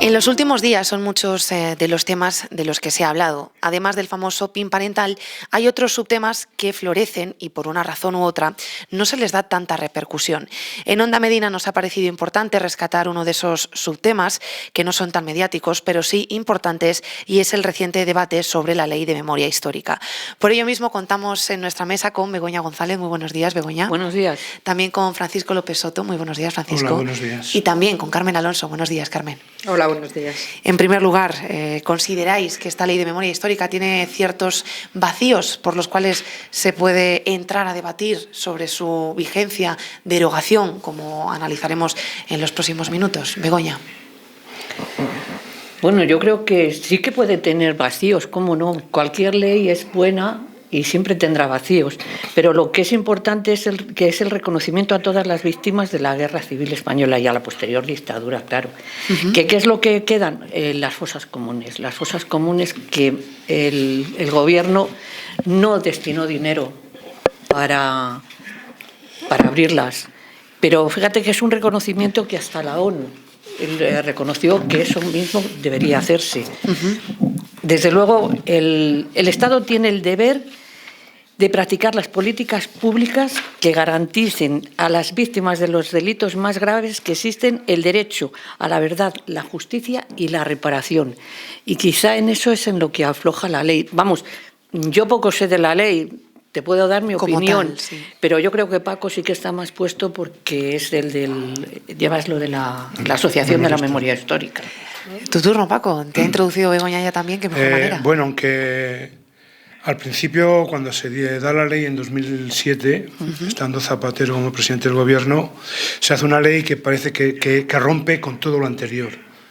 En los últimos días son muchos de los temas de los que se ha hablado. Además del famoso PIN parental, hay otros subtemas que florecen y por una razón u otra no se les da tanta repercusión. En Onda Medina nos ha parecido importante rescatar uno de esos subtemas que no son tan mediáticos, pero sí importantes, y es el reciente debate sobre la Ley de Memoria Histórica. Por ello mismo contamos en nuestra mesa con Begoña González. Muy buenos días, Begoña. Buenos días. También con Francisco López Soto. Muy buenos días, Francisco. Hola, buenos días. Y también con Carmen Alonso. Buenos días, Carmen. Hola, buenos días. En primer lugar, ¿consideráis que esta Ley de Memoria Histórica tiene ciertos vacíos por los cuales se puede entrar a debatir sobre su vigencia, derogación, como analizaremos en los próximos minutos? Begoña. Bueno, yo creo que sí que puede tener vacíos, ¿cómo no? Cualquier ley es buena y siempre tendrá vacíos, pero lo que es importante es el reconocimiento a todas las víctimas de la Guerra Civil Española y a la posterior dictadura, claro. ¿Qué es lo que quedan? Las fosas comunes. Las fosas comunes que el Gobierno no destinó dinero para abrirlas, pero fíjate que es un reconocimiento que hasta la ONU reconoció que eso mismo debería hacerse. Desde luego, el Estado tiene el deber de practicar las políticas públicas que garanticen a las víctimas de los delitos más graves que existen el derecho a la verdad, la justicia y la reparación. Y quizá en eso es en lo que afloja la ley. Vamos, yo poco sé de la ley, te puedo dar mi opinión, sí. Pero yo creo que Paco sí que está más puesto porque es llevas lo de la Asociación de la Memoria Histórica. Tu turno, Paco. Te ha introducido Begoña ya también, ¿qué mejor manera? Bueno, aunque al principio, cuando se da la ley en 2007, estando Zapatero como presidente del Gobierno, se hace una ley que parece que rompe con todo lo anterior.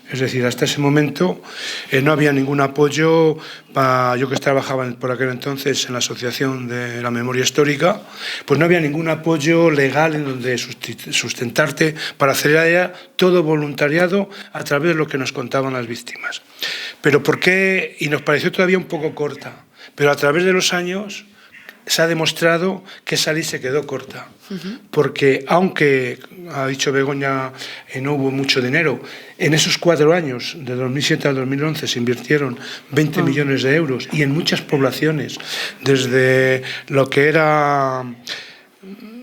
Es decir, hasta ese momento no había ningún apoyo para yo que trabajaba por aquel entonces en la Asociación de la Memoria Histórica, pues no había ningún apoyo legal en donde sustentarte para hacer allá todo voluntariado a través de lo que nos contaban las víctimas. Pero ¿por qué? Y nos pareció todavía un poco corta, pero a través de los años se ha demostrado que esa ley se quedó corta, porque aunque, ha dicho Begoña, no hubo mucho dinero, en esos 4 años, de 2007 al 2011, se invirtieron 20 millones de euros y en muchas poblaciones, desde lo que era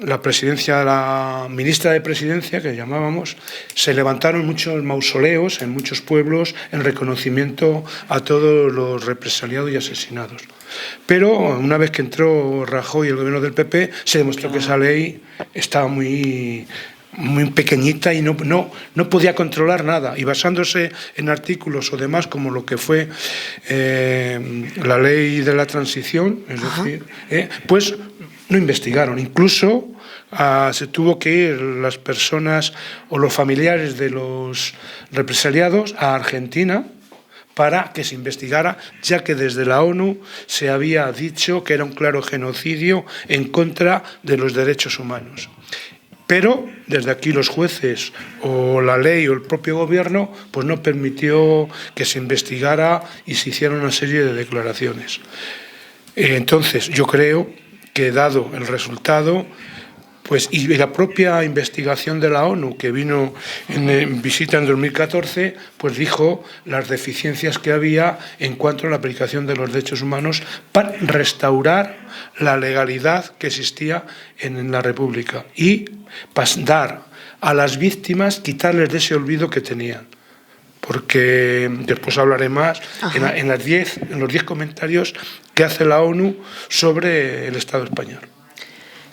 la presidencia, la ministra de Presidencia, que llamábamos, se levantaron muchos mausoleos en muchos pueblos en reconocimiento a todos los represaliados y asesinados. Pero una vez que entró Rajoy y el gobierno del PP, se demostró que esa ley estaba muy pequeñita y no podía controlar nada. Y basándose en artículos o demás, como lo que fue la ley de la transición, es decir, pues no investigaron. Incluso se tuvo que ir las personas o los familiares de los represaliados a Argentina para que se investigara, ya que desde la ONU se había dicho que era un claro genocidio en contra de los derechos humanos. Pero desde aquí los jueces o la ley o el propio gobierno pues no permitió que se investigara y se hiciera una serie de declaraciones. Entonces yo creo que dado el resultado, pues, y la propia investigación de la ONU, que vino en visita en 2014, pues dijo las deficiencias que había en cuanto a la aplicación de los derechos humanos para restaurar la legalidad que existía en la República y dar a las víctimas, quitarles de ese olvido que tenían. Porque después hablaré más en los 10 comentarios que hace la ONU sobre el Estado español.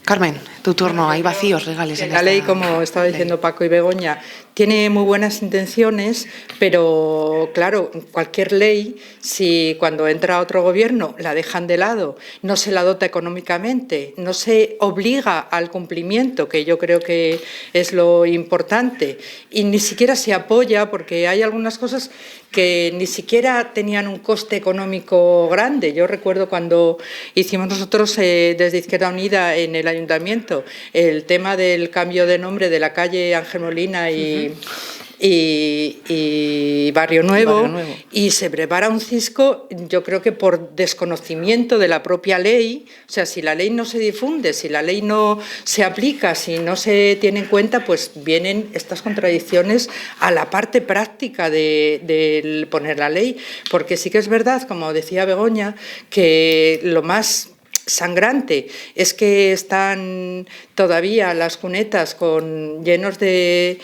Carmen, tu turno. Hay vacíos legales en la ley, como estaba diciendo Paco y Begoña, tiene muy buenas intenciones, pero claro, cualquier ley, si cuando entra otro gobierno la dejan de lado, no se la dota económicamente, no se obliga al cumplimiento, que yo creo que es lo importante, y ni siquiera se apoya, porque hay algunas cosas que ni siquiera tenían un coste económico grande. Yo recuerdo cuando hicimos nosotros desde Izquierda Unida en el Ayuntamiento el tema del cambio de nombre de la calle Ángel Molina y y Barrio Nuevo, y se prepara un cisco, yo creo que por desconocimiento de la propia ley. O sea, si la ley no se difunde, si la ley no se aplica, si no se tiene en cuenta, pues vienen estas contradicciones a la parte práctica de poner la ley, porque sí que es verdad, como decía Begoña, que lo más sangrante es que están todavía las cunetas llenos de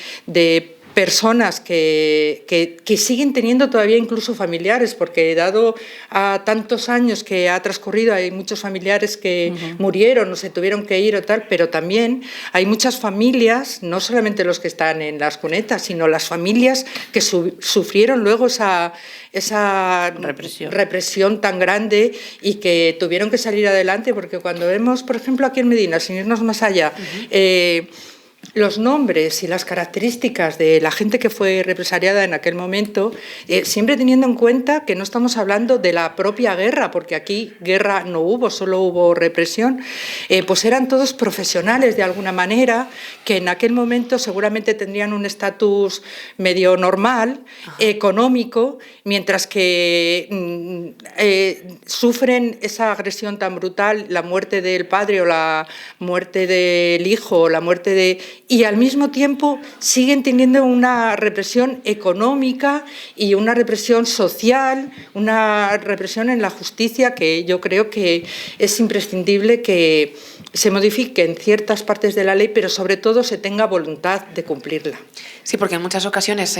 personas que siguen teniendo todavía incluso familiares, porque dado a tantos años que ha transcurrido, hay muchos familiares que murieron o se tuvieron que ir o tal, pero también hay muchas familias, no solamente los que están en las cunetas, sino las familias que sufrieron luego esa represión tan grande y que tuvieron que salir adelante, porque cuando vemos, por ejemplo, aquí en Medina, sin irnos más allá, los nombres y las características de la gente que fue represaliada en aquel momento, siempre teniendo en cuenta que no estamos hablando de la propia guerra, porque aquí guerra no hubo, solo hubo represión, pues eran todos profesionales de alguna manera, que en aquel momento seguramente tendrían un estatus medio normal, económico, mientras que sufren esa agresión tan brutal, la muerte del padre o la muerte del hijo o la muerte de... Y al mismo tiempo siguen teniendo una represión económica y una represión social, una represión en la justicia que yo creo que es imprescindible que se modifique en ciertas partes de la ley, pero sobre todo se tenga voluntad de cumplirla. Sí, porque en muchas ocasiones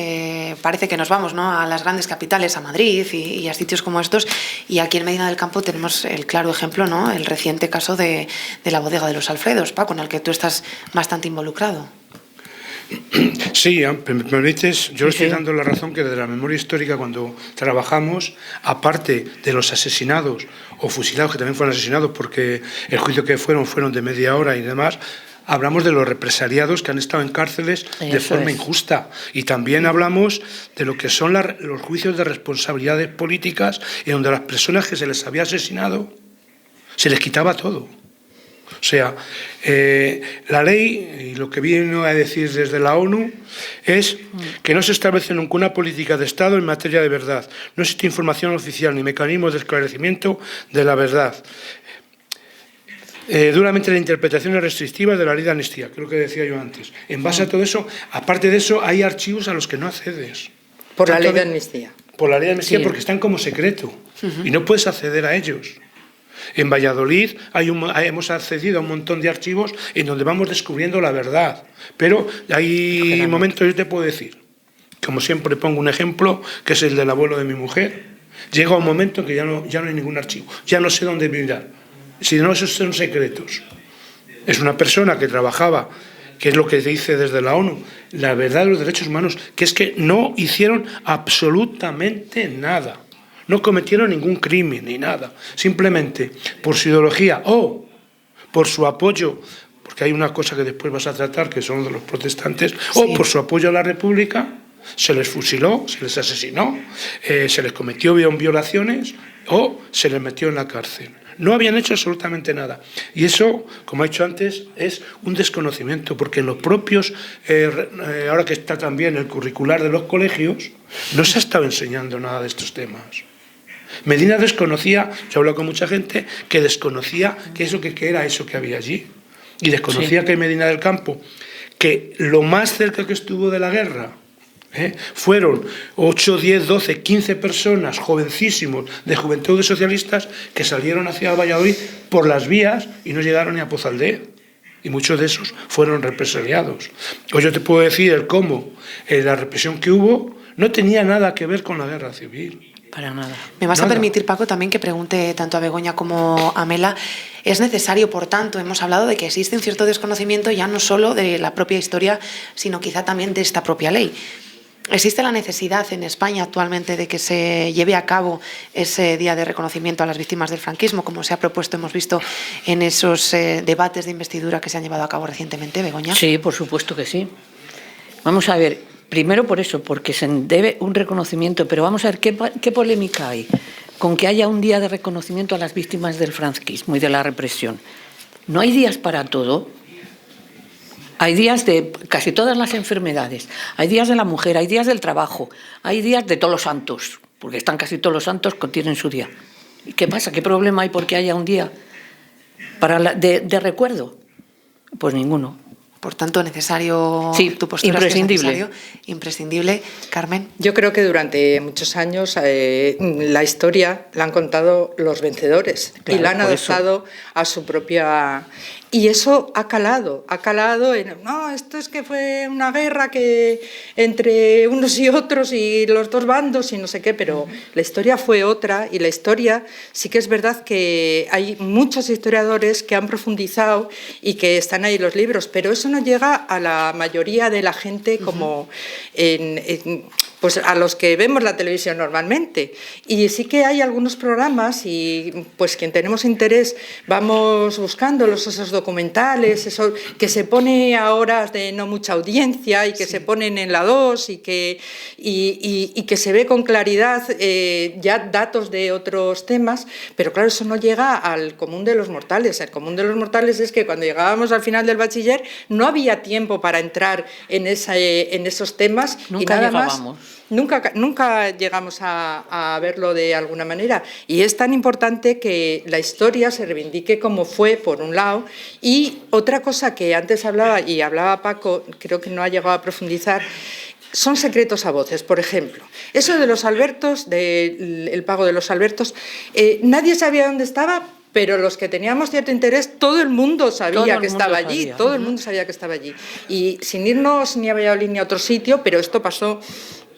parece que nos vamos, ¿no?, a las grandes capitales, a Madrid y a sitios como estos, y aquí en Medina del Campo tenemos el claro ejemplo, ¿no?, el reciente caso de la bodega de los Alfredos, Paco, en el que tú estás bastante involucrado. Sí, me permites, yo le estoy dando la razón que desde la memoria histórica, cuando trabajamos, aparte de los asesinados o fusilados, que también fueron asesinados porque el juicio que fueron de media hora y demás, hablamos de los represaliados que han estado en cárceles de forma injusta, y también hablamos de lo que son los juicios de responsabilidades políticas, en donde a las personas que se les había asesinado se les quitaba todo. O sea, la ley, y lo que vino a decir desde la ONU, es que no se establece nunca una política de Estado en materia de verdad. No existe información oficial ni mecanismos de esclarecimiento de la verdad. Duramente la interpretación restrictiva de la ley de amnistía, creo que decía yo antes. En base a todo eso, aparte de eso, hay archivos a los que no accedes. Por la ley de amnistía. Por la ley de amnistía, porque están como secreto y no puedes acceder a ellos. En Valladolid hemos accedido a un montón de archivos en donde vamos descubriendo la verdad. Pero hay momentos, yo te puedo decir, como siempre pongo un ejemplo, que es el del abuelo de mi mujer. Llega un momento en que ya no hay ningún archivo, ya no sé dónde mirar. Si no, esos son secretos. Es una persona que trabajaba, que es lo que dice desde la ONU, la verdad de los derechos humanos, que es que no hicieron absolutamente nada. No cometieron ningún crimen ni nada. Simplemente por su ideología o por su apoyo, porque hay una cosa que después vas a tratar, que son de los protestantes, o por su apoyo a la República, se les fusiló, se les asesinó, se les cometió violaciones o se les metió en la cárcel. No habían hecho absolutamente nada. Y eso, como he dicho antes, es un desconocimiento, porque en los propios, ahora que está también el curricular de los colegios, no se ha estado enseñando nada de estos temas. Medina desconocía, yo he hablado con mucha gente, que desconocía que era eso que había allí. Y desconocía que en Medina del Campo, que lo más cerca que estuvo de la guerra, fueron 8, 10, 12, 15 personas, jovencísimos, de Juventudes Socialistas, que salieron hacia Valladolid por las vías y no llegaron ni a Pozaldea. Y muchos de esos fueron represaliados. O yo te puedo decir el cómo la represión que hubo no tenía nada que ver con la guerra civil. Para nada. Me vas a permitir, Paco, también que pregunte tanto a Begoña como a Mela. Es necesario, por tanto, hemos hablado de que existe un cierto desconocimiento ya no solo de la propia historia, sino quizá también de esta propia ley. ¿Existe la necesidad en España actualmente de que se lleve a cabo ese día de reconocimiento a las víctimas del franquismo, como se ha propuesto, hemos visto en esos debates de investidura que se han llevado a cabo recientemente, Begoña? Sí, por supuesto que sí. Vamos a ver. Primero por eso, porque se debe un reconocimiento, pero vamos a ver qué polémica hay con que haya un día de reconocimiento a las víctimas del franquismo y de la represión. ¿No hay días para todo? Hay días de casi todas las enfermedades, hay días de la mujer, hay días del trabajo, hay días de todos los santos, porque están casi todos los santos que tienen su día. ¿Y qué pasa? ¿Qué problema hay porque haya un día de recuerdo? Pues ninguno. Por tanto, necesario, sí, tu postura imprescindible. Es que es imprescindible. Carmen. Yo creo que durante muchos años la historia la han contado los vencedores, claro, y la han adaptado a su propia... Y eso ha calado en, no, esto es que fue una guerra que entre unos y otros y los dos bandos y no sé qué, pero la historia fue otra, y la historia sí que es verdad que hay muchos historiadores que han profundizado y que están ahí los libros, pero eso no llega a la mayoría de la gente como pues a los que vemos la televisión normalmente. Y sí que hay algunos programas y pues quien tenemos interés vamos buscando esos documentales, eso que se pone a horas de no mucha audiencia y que se ponen en la 2 y que se ve con claridad ya datos de otros temas, pero claro, eso no llega al común de los mortales. El común de los mortales es que cuando llegábamos al final del bachiller no había tiempo para entrar en esos temas. Nunca y nada llegábamos. Más, nunca llegamos a verlo de alguna manera, y es tan importante que la historia se reivindique como fue, por un lado, y otra cosa que antes hablaba Paco, creo que no ha llegado a profundizar, son secretos a voces. Por ejemplo, eso de los Albertos, del pago de los Albertos, nadie sabía dónde estaba, pero los que teníamos cierto interés, todo el mundo sabía que estaba allí, todo el mundo sabía que estaba allí. Y sin irnos ni a Valladolid ni a otro sitio, pero esto pasó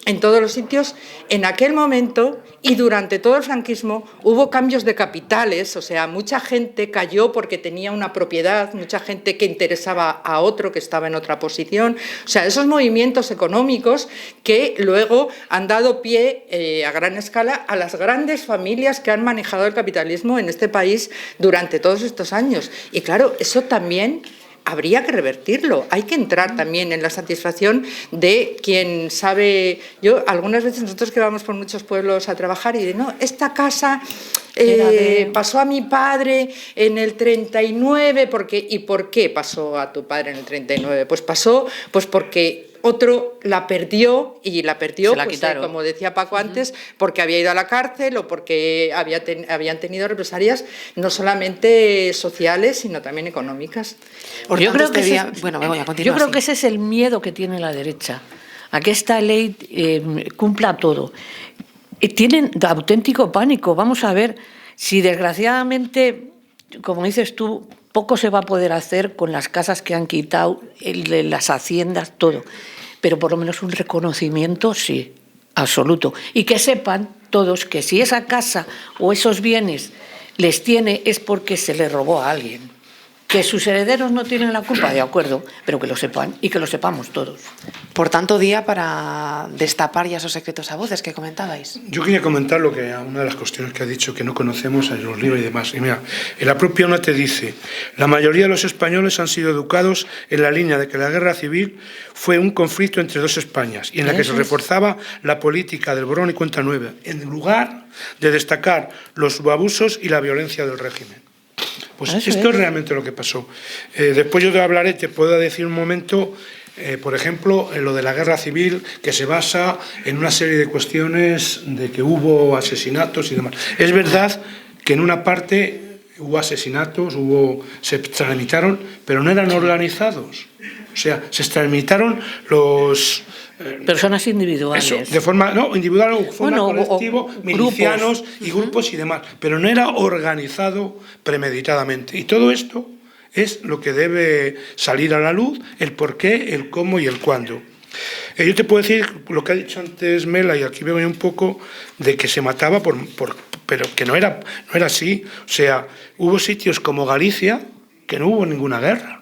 en todos los sitios, en aquel momento y durante todo el franquismo hubo cambios de capitales, o sea, mucha gente cayó porque tenía una propiedad, mucha gente que interesaba a otro que estaba en otra posición, o sea, esos movimientos económicos que luego han dado pie a gran escala a las grandes familias que han manejado el capitalismo en este país durante todos estos años. Y claro, eso también habría que revertirlo. Hay que entrar también en la satisfacción de quien sabe. Yo, algunas veces nosotros que vamos por muchos pueblos a trabajar y de no, esta casa pasó a mi padre en el 39, ¿y por qué pasó a tu padre en el 39? Pues pasó porque otro la perdió, y la perdió, pues, como decía Paco antes, porque había ido a la cárcel o porque habían tenido represalias no solamente sociales, sino también económicas. Yo creo que ese es el miedo que tiene la derecha, a que esta ley cumpla todo. Tienen auténtico pánico. Vamos a ver si desgraciadamente, como dices tú, poco se va a poder hacer con las casas que han quitado, las haciendas, todo. Pero por lo menos un reconocimiento, sí, absoluto. Y que sepan todos que si esa casa o esos bienes les tiene es porque se les robó a alguien. Que sus herederos no tienen la culpa, de acuerdo, pero que lo sepan y que lo sepamos todos. Por tanto, día para destapar ya esos secretos a voces que comentabais. Yo quería comentar una de las cuestiones que ha dicho, que no conocemos en los libros y demás. Y mira, en la propia ONU te dice: la mayoría de los españoles han sido educados en la línea de que la guerra civil fue un conflicto entre dos Españas y en la que se reforzaba la política del borrón y cuenta nueva, en lugar de destacar los abusos y la violencia del régimen. Pues esto es realmente lo que pasó. Después yo te hablaré, te puedo decir un momento, por ejemplo, en lo de la guerra civil, que se basa en una serie de cuestiones de que hubo asesinatos y demás. Es verdad que en una parte hubo asesinatos, se extramitaron, pero no eran organizados. O sea, se extramitaron los... personas individuales. Eso, de forma individual o de forma colectiva, milicianos y grupos y demás, pero no era organizado premeditadamente. Y todo esto es lo que debe salir a la luz, el por qué, el cómo y el cuándo. Yo te puedo decir lo que ha dicho antes Mela, y aquí veo un poco, de que se mataba pero que no era así. O sea, hubo sitios como Galicia que no hubo ninguna guerra,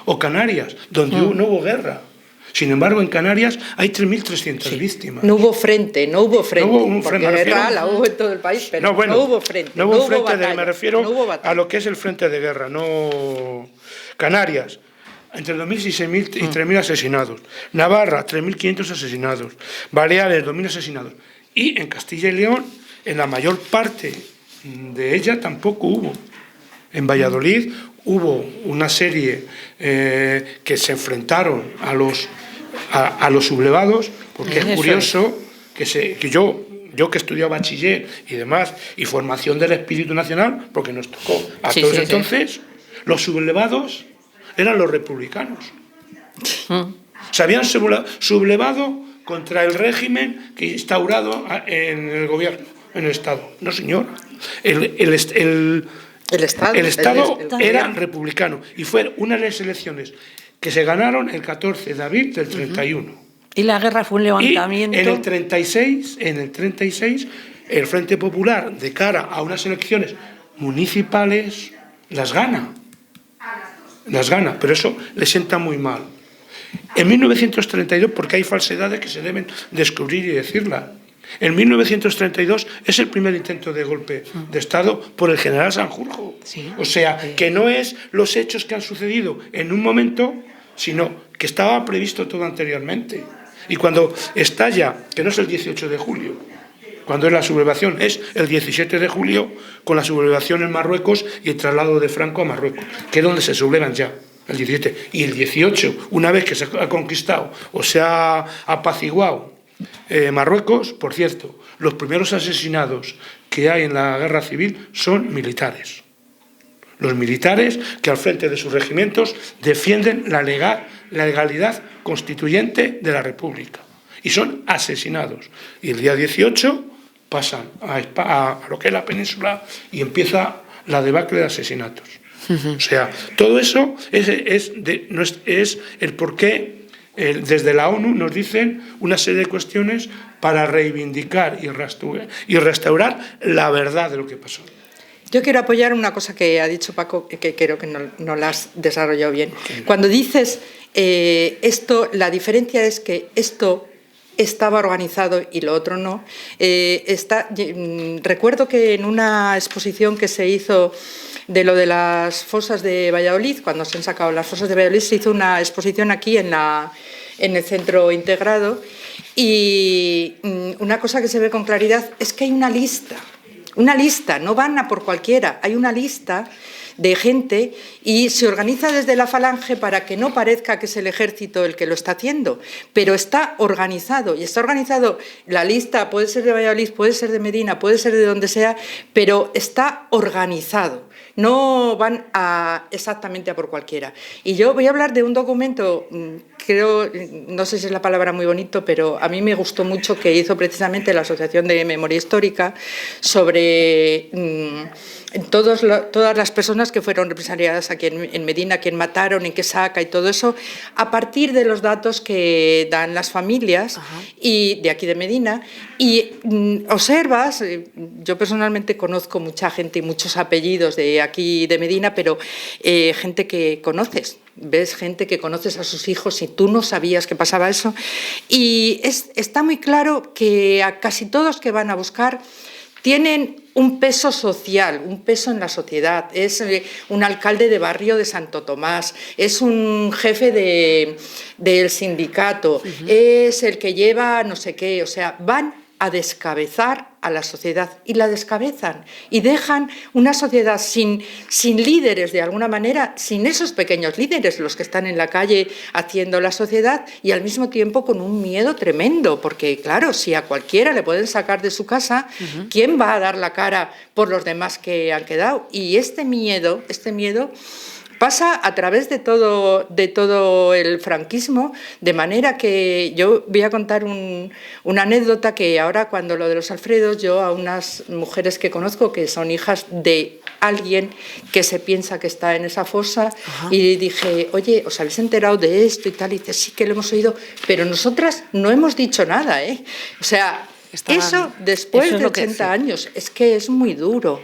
o Canarias, donde no hubo guerra. Sin embargo, en Canarias hay 3.300 víctimas. No hubo frente. No hubo un frente. Porque guerra la hubo en todo el país, pero no hubo frente. No hubo frente, batalla, me refiero a lo que es el frente de guerra, no Canarias. Entre 2.000 y 6.000 y 3.000 asesinados. Navarra, 3.500 asesinados. Baleares, 2.000 asesinados. Y en Castilla y León, en la mayor parte de ella tampoco hubo. En Valladolid hubo una serie que se enfrentaron a los sublevados, porque es curioso que yo que he estudiado bachiller y demás, y formación del espíritu nacional, porque nos tocó a todos entonces, los sublevados eran los republicanos. Se habían sublevado contra el régimen que instaurado en el gobierno, en el Estado. No, señor. El Estado era republicano y fue una de las elecciones que se ganaron el 14 de abril del 31. Y la guerra fue un levantamiento. Y en el 36, el Frente Popular, de cara a unas elecciones municipales, las gana. Pero eso le sienta muy mal. En 1932, porque hay falsedades que se deben descubrir y decirlas. En 1932 es el primer intento de golpe de Estado por el general Sanjurjo. Sí. O sea, que no es los hechos que han sucedido en un momento, sino que estaba previsto todo anteriormente. Y cuando estalla, que no es el 18 de julio, cuando es la sublevación, es el 17 de julio, con la sublevación en Marruecos y el traslado de Franco a Marruecos, que es donde se sublevan ya, el 17. Y el 18, una vez que se ha conquistado o se ha apaciguado Marruecos, por cierto, los primeros asesinados que hay en la guerra civil son militares. Los militares que al frente de sus regimientos defienden la legalidad constituyente de la República y son asesinados. Y el día 18 pasan a lo que es la península y empieza la debacle de asesinatos. O sea, todo eso es el porqué. Desde la ONU nos dicen una serie de cuestiones para reivindicar y restaurar la verdad de lo que pasó. Yo quiero apoyar una cosa que ha dicho Paco, que creo que no la has desarrollado bien. Cuando dices la diferencia es que esto estaba organizado y lo otro no. Recuerdo que en una exposición que se hizo de lo de las fosas de Valladolid, cuando se han sacado las fosas de Valladolid, se hizo una exposición aquí en el centro integrado, y una cosa que se ve con claridad es que hay una lista, no van a por cualquiera, hay una lista de gente y se organiza desde la Falange para que no parezca que es el ejército el que lo está haciendo, pero está organizado, y está organizado, la lista puede ser de Valladolid, puede ser de Medina, puede ser de donde sea, pero está organizado. No van exactamente a por cualquiera. Y yo voy a hablar de un documento, no sé si es la palabra muy bonito, pero a mí me gustó mucho, que hizo precisamente la Asociación de Memoria Histórica sobre todas las personas que fueron represaliadas aquí en Medina, quién mataron, en qué saca y todo eso, a partir de los datos que dan las familias y de aquí de Medina. Y observas, yo personalmente conozco mucha gente y muchos apellidos de aquí de Medina, pero gente que conoces. Ves gente que conoces a sus hijos y tú no sabías que pasaba eso. Y está muy claro que a casi todos que van a buscar tienen un peso social, un peso en la sociedad. Es un alcalde de barrio de Santo Tomás, es un jefe del sindicato, es el que lleva no sé qué, o sea, van a descabezar a la sociedad y la descabezan y dejan una sociedad sin líderes de alguna manera, sin esos pequeños líderes, los que están en la calle haciendo la sociedad, y al mismo tiempo con un miedo tremendo, porque claro, si a cualquiera le pueden sacar de su casa, ¿quién va a dar la cara por los demás que han quedado? Y este miedo pasa a través de todo el franquismo, de manera que yo voy a contar una anécdota que ahora, cuando lo de los Alfredos, yo a unas mujeres que conozco que son hijas de alguien que se piensa que está en esa fosa, y dije, oye, ¿os habéis enterado de esto y tal? Y dice, sí que lo hemos oído, pero nosotras no hemos dicho nada, ¿eh? O sea, eso después de 80 años, es que es muy duro,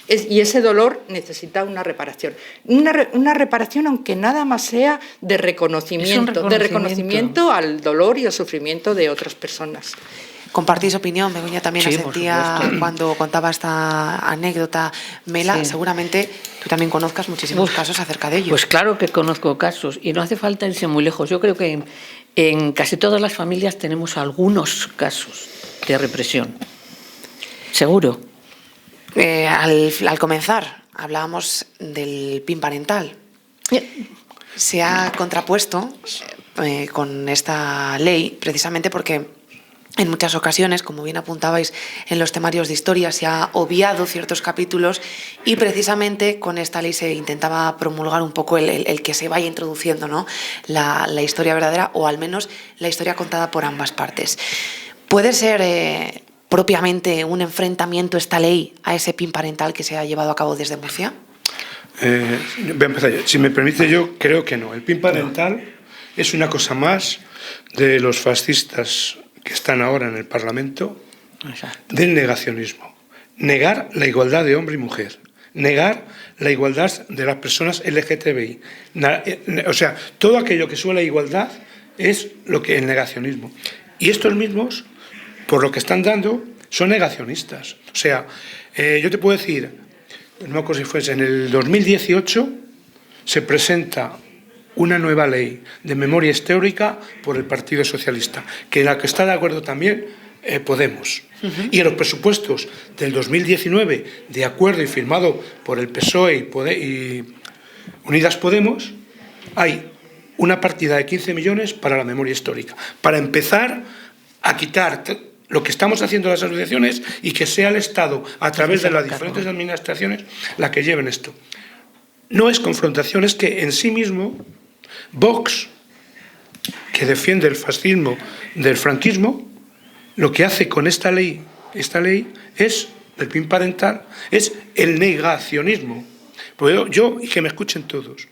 y ese dolor necesita una reparación. Una reparación, aunque nada más sea de reconocimiento al dolor y al sufrimiento de otras personas. ¿Compartís opinión? Begoña también la sentía cuando contaba esta anécdota. Mela, seguramente tú también conozcas muchísimos casos acerca de ello. Pues claro que conozco casos, y no hace falta irse muy lejos. Yo creo que en casi todas las familias tenemos algunos casos de represión. Seguro. Al comenzar, hablábamos del PIN parental. Se ha contrapuesto con esta ley precisamente porque en muchas ocasiones, como bien apuntabais en los temarios de historia, se ha obviado ciertos capítulos y precisamente con esta ley se intentaba promulgar un poco el que se vaya introduciendo, ¿no?, la historia verdadera, o al menos la historia contada por ambas partes. ¿Puede ser propiamente un enfrentamiento esta ley a ese PIN parental que se ha llevado a cabo desde Murcia? Voy a empezar yo. Si me permite, yo creo que no. El PIN parental es una cosa más de los fascistas que están ahora en el Parlamento, del negacionismo. Negar la igualdad de hombre y mujer. Negar la igualdad de las personas LGTBI. O sea, todo aquello que sube la igualdad es lo que el negacionismo. Y estos mismos, por lo que están dando, son negacionistas. O sea, yo te puedo decir, no me acuerdo si fuese en el 2018, se presenta una nueva ley de memoria histórica por el Partido Socialista, que en la que está de acuerdo también Podemos. Y en los presupuestos del 2019, de acuerdo y firmado por el PSOE y Unidas Podemos, hay una partida de 15 millones para la memoria histórica, para empezar a quitar lo que estamos haciendo las asociaciones y que sea el Estado, a través de las diferentes administraciones, la que lleven esto. No es confrontación, es que en sí mismo Vox, que defiende el fascismo del franquismo, lo que hace con esta ley es, el PIN parental, es el negacionismo. Pues yo, y que me escuchen todos,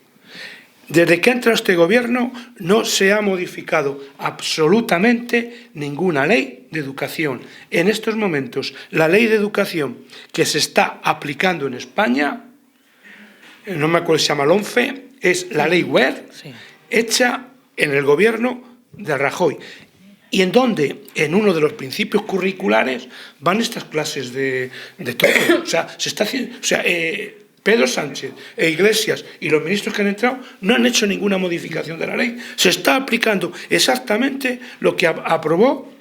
desde que ha entrado este gobierno no se ha modificado absolutamente ninguna ley de educación. En estos momentos, la ley de educación que se está aplicando en España, no me acuerdo si se llama LOMCE, es la ley Wert, hecha en el gobierno de Rajoy. Y en donde, en uno de los principios curriculares, van estas clases de todo. O sea, se está haciendo. O sea, Pedro Sánchez e Iglesias y los ministros que han entrado no han hecho ninguna modificación de la ley. Se está aplicando exactamente lo que aprobó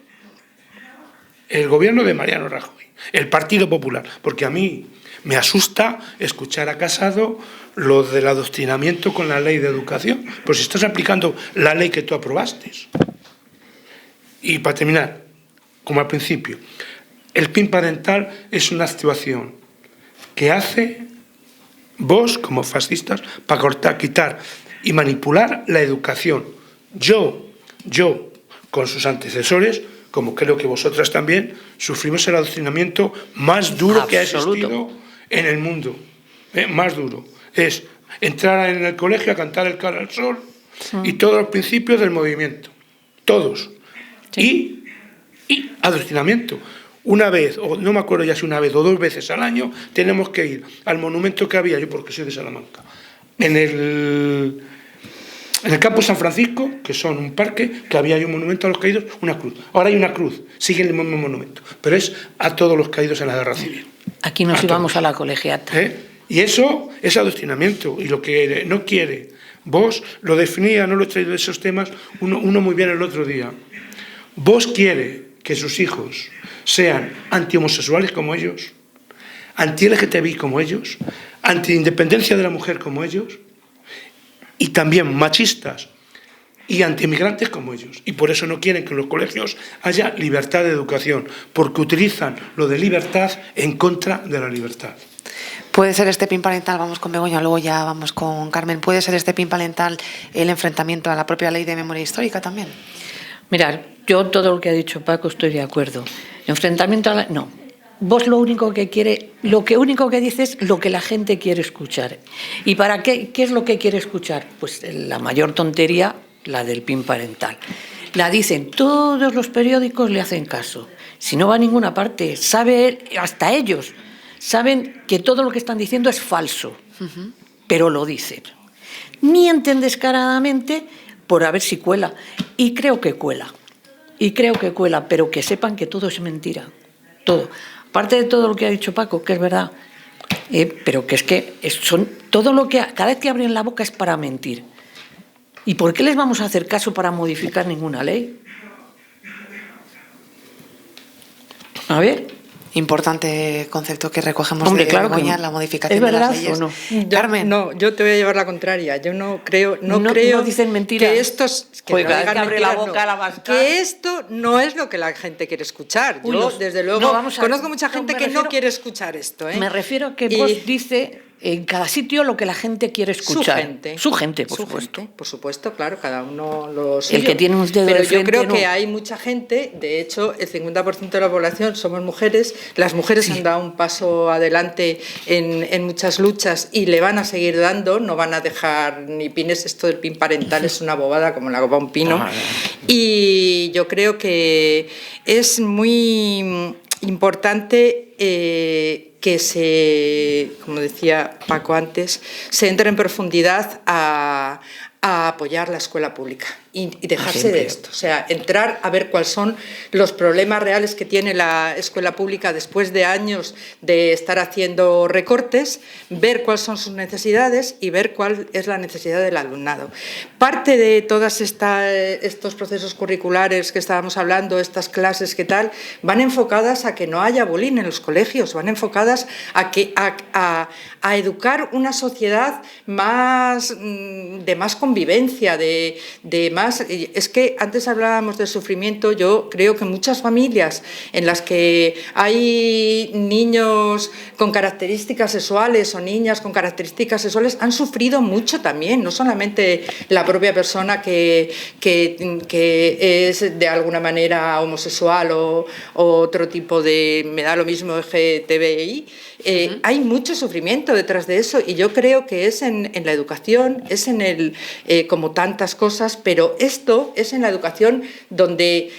el gobierno de Mariano Rajoy, el Partido Popular. Porque a mí me asusta escuchar a Casado lo del adoctrinamiento con la ley de educación. Pues si estás aplicando la ley que tú aprobaste. Y para terminar, como al principio, el PIN parental es una actuación que hace vos, como fascistas, para cortar, quitar y manipular la educación. Yo, con sus antecesores, como creo que vosotras también, sufrimos el adoctrinamiento más duro que ha existido en el mundo. Más duro. Es entrar en el colegio a cantar el cara al sol y todos los principios del movimiento. Todos. Sí. Y adoctrinamiento. Una vez, o no me acuerdo ya si una vez o dos veces al año, tenemos que ir al monumento que había, yo porque soy de Salamanca, en el campo San Francisco, que son un parque, que había un monumento a los caídos, una cruz. Ahora hay una cruz, sigue el mismo monumento, pero es a todos los caídos en la guerra civil. Aquí nos íbamos a la colegiata. Y eso es adoctrinamiento, y lo que no quiere. Vos lo definía, no lo he traído de esos temas, uno muy bien el otro día. Vos quiere que sus hijos sean antihomosexuales como ellos, anti-LGTBI como ellos, anti-independencia de la mujer como ellos, y también machistas y anti-inmigrantes como ellos. Y por eso no quieren que en los colegios haya libertad de educación, porque utilizan lo de libertad en contra de la libertad. ¿Puede ser este PIN parental, vamos con Begoña, luego ya vamos con Carmen, puede ser este PIN parental el enfrentamiento a la propia ley de memoria histórica también? Mirad, yo todo lo que ha dicho Paco estoy de acuerdo. Enfrentamiento a la... No. Vos lo único que dices es lo que la gente quiere escuchar. ¿Y para qué? ¿Qué es lo que quiere escuchar? Pues la mayor tontería, la del PIN parental. La dicen, todos los periódicos le hacen caso. Si no va a ninguna parte, hasta ellos saben que todo lo que están diciendo es falso, pero lo dicen. Mienten descaradamente por a ver si cuela. Y creo que cuela, pero que sepan que todo es mentira, todo. Aparte de todo lo que ha dicho Paco, que es verdad, pero que es que son todo lo que cada vez que abren la boca es para mentir. ¿Y por qué les vamos a hacer caso para modificar ninguna ley? A ver, Importante concepto que recogemos Hombre, de claro Begoña, que la modificación ¿es de las verdad leyes. o no? Carmen. No, yo te voy a llevar la contraria. Yo no creo No dicen mentiras. que estos que Pues no cada vez digan que abre la mentiras, boca no. la mascar. Que esto no es lo que la gente quiere escuchar. Uy, Yo, desde luego, no, vamos a ver. conozco mucha No, gente me que no refiero- quiere escuchar esto. Me refiero a que Y- Vox dice en cada sitio lo que la gente quiere escuchar. Su gente, por supuesto. por supuesto, claro, cada uno lo suyo. El que tiene un dedo Pero de yo frente, creo no. que hay mucha gente, de hecho, el 50% de la población somos mujeres, las mujeres han dado un paso adelante en muchas luchas y le van a seguir dando, no van a dejar ni pines, esto del pin parental es una bobada como la copa un pino. Y yo creo que es muy importante que se, como decía Paco antes, se entre en profundidad a apoyar la escuela pública y dejarse Siempre. de esto. O sea, entrar a ver cuáles son los problemas reales que tiene la escuela pública después de años de estar haciendo recortes, ver cuáles son sus necesidades y ver cuál es la necesidad del alumnado. Parte de todos estos procesos curriculares que estábamos hablando, estas clases que tal, van enfocadas a que no haya bullying en los colegios, van enfocadas a educar una sociedad más de más convivencia, de más. Es que antes hablábamos del sufrimiento. Yo creo que muchas familias en las que hay niños con características sexuales o niñas con características sexuales han sufrido mucho también, no solamente la propia persona que es de alguna manera homosexual o otro tipo de, me da lo mismo, LGTBI. Hay mucho sufrimiento detrás de eso y yo creo que es en la educación, es en el como tantas cosas, pero esto es en la educación donde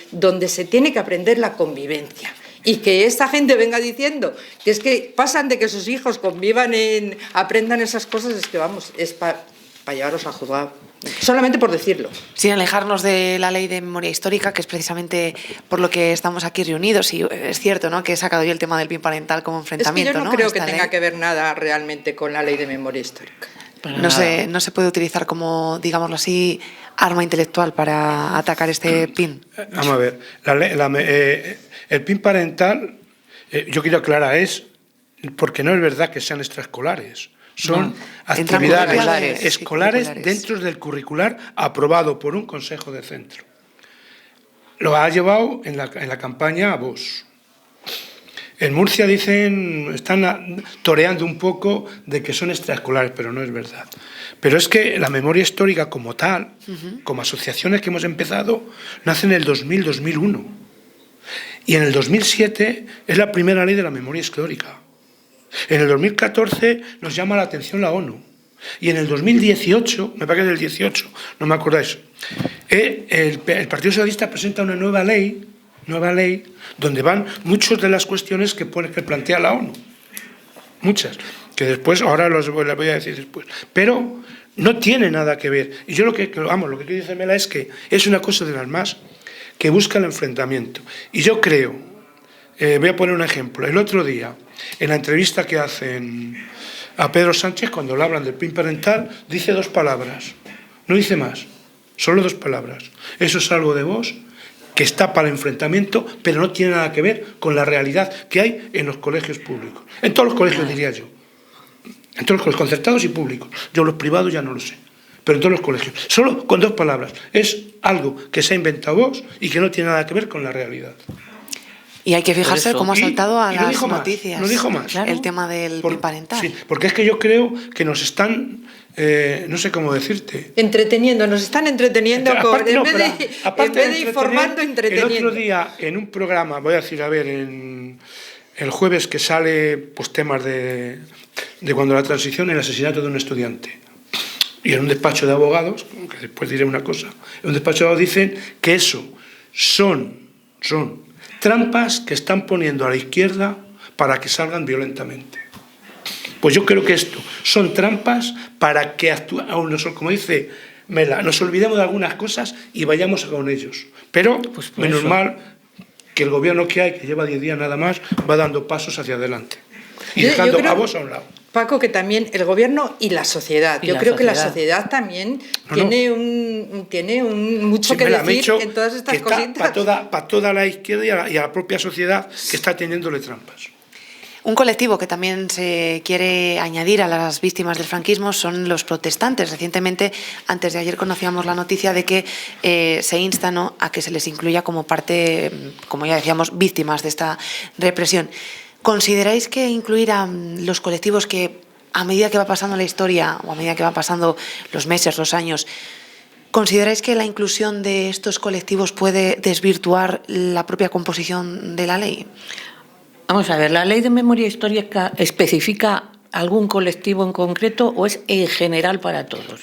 se tiene que aprender la convivencia. Y que esta gente venga diciendo que es que pasan de que sus hijos convivan, aprendan esas cosas, es que vamos, es para llevarlos a juzgar. Solamente por decirlo. Sin alejarnos de la ley de memoria histórica, que es precisamente por lo que estamos aquí reunidos, y es cierto, ¿no?, que he sacado yo el tema del PIN parental como enfrentamiento. Es que yo no creo que Esta tenga ley que ver nada realmente con la ley de memoria histórica. no se puede utilizar como, digámoslo así, arma intelectual para atacar este PIN. Vamos a ver, el PIN parental, yo quiero aclarar, es porque no es verdad que sean extraescolares. Son actividades escolares dentro del curricular aprobado por un consejo de centro. Lo ha llevado en la campaña a Vox. En Murcia están toreando un poco de que son extraescolares, pero no es verdad. Pero es que la memoria histórica como tal, como asociaciones que hemos empezado, nace en el 2000-2001. Y en el 2007 es la primera ley de la memoria histórica. En el 2014 nos llama la atención la ONU. Y en el 2018, me parece que es el 18, no me acordáis, el Partido Socialista presenta una nueva ley donde van muchas de las cuestiones que plantea la ONU. Muchas, que después, ahora las voy a decir después. Pero no tiene nada que ver. Y yo lo que quiero decir, Mela, es que es una cosa de las más que busca el enfrentamiento. Y yo creo, voy a poner un ejemplo, el otro día, en la entrevista que hacen a Pedro Sánchez, cuando le hablan del PIN parental, dice 2 palabras, no dice más, solo 2 palabras. Eso es algo de Vox que está para el enfrentamiento, pero no tiene nada que ver con la realidad que hay en los colegios públicos. En todos los colegios, diría yo. En todos los colegios, concertados y públicos. Yo los privados ya no lo sé. Pero en todos los colegios. Solo con 2 palabras. Es algo que se ha inventado Vox y que no tiene nada que ver con la realidad. Y hay que fijarse cómo ha saltado a las noticias. No dijo más. Claro. El tema del PIN parental. Sí, porque es que yo creo que nos están, no sé cómo decirte. Nos están entreteniendo en vez de informando, entreteniendo. El otro día, en un programa, voy a decir, el jueves que sale, pues temas de cuando la transición y el asesinato de un estudiante. Y en un despacho de abogados, que después diré una cosa, en un despacho de abogados dicen que eso son trampas que están poniendo a la izquierda para que salgan violentamente. Pues yo creo que esto son trampas para que como dice Mela, nos olvidemos de algunas cosas y vayamos con ellos. Pero pues menos mal que el gobierno que hay, que lleva 10 días nada más, va dando pasos hacia adelante y dejando a Vox a un lado. Paco, que también el gobierno y la sociedad. Yo creo que la sociedad también tiene mucho que decir en todas estas cositas. Para toda la izquierda y a la propia sociedad que está teniéndole trampas. Un colectivo que también se quiere añadir a las víctimas del franquismo son los protestantes. Recientemente, antes de ayer, conocíamos la noticia de que se insta, ¿no?, a que se les incluya como parte, como ya decíamos, víctimas de esta represión. ¿Consideráis que incluir a los colectivos que, a medida que va pasando la historia o a medida que van pasando los meses, los años, consideráis que la inclusión de estos colectivos puede desvirtuar la propia composición de la ley? Vamos a ver, ¿la ley de memoria histórica especifica algún colectivo en concreto o es en general para todos?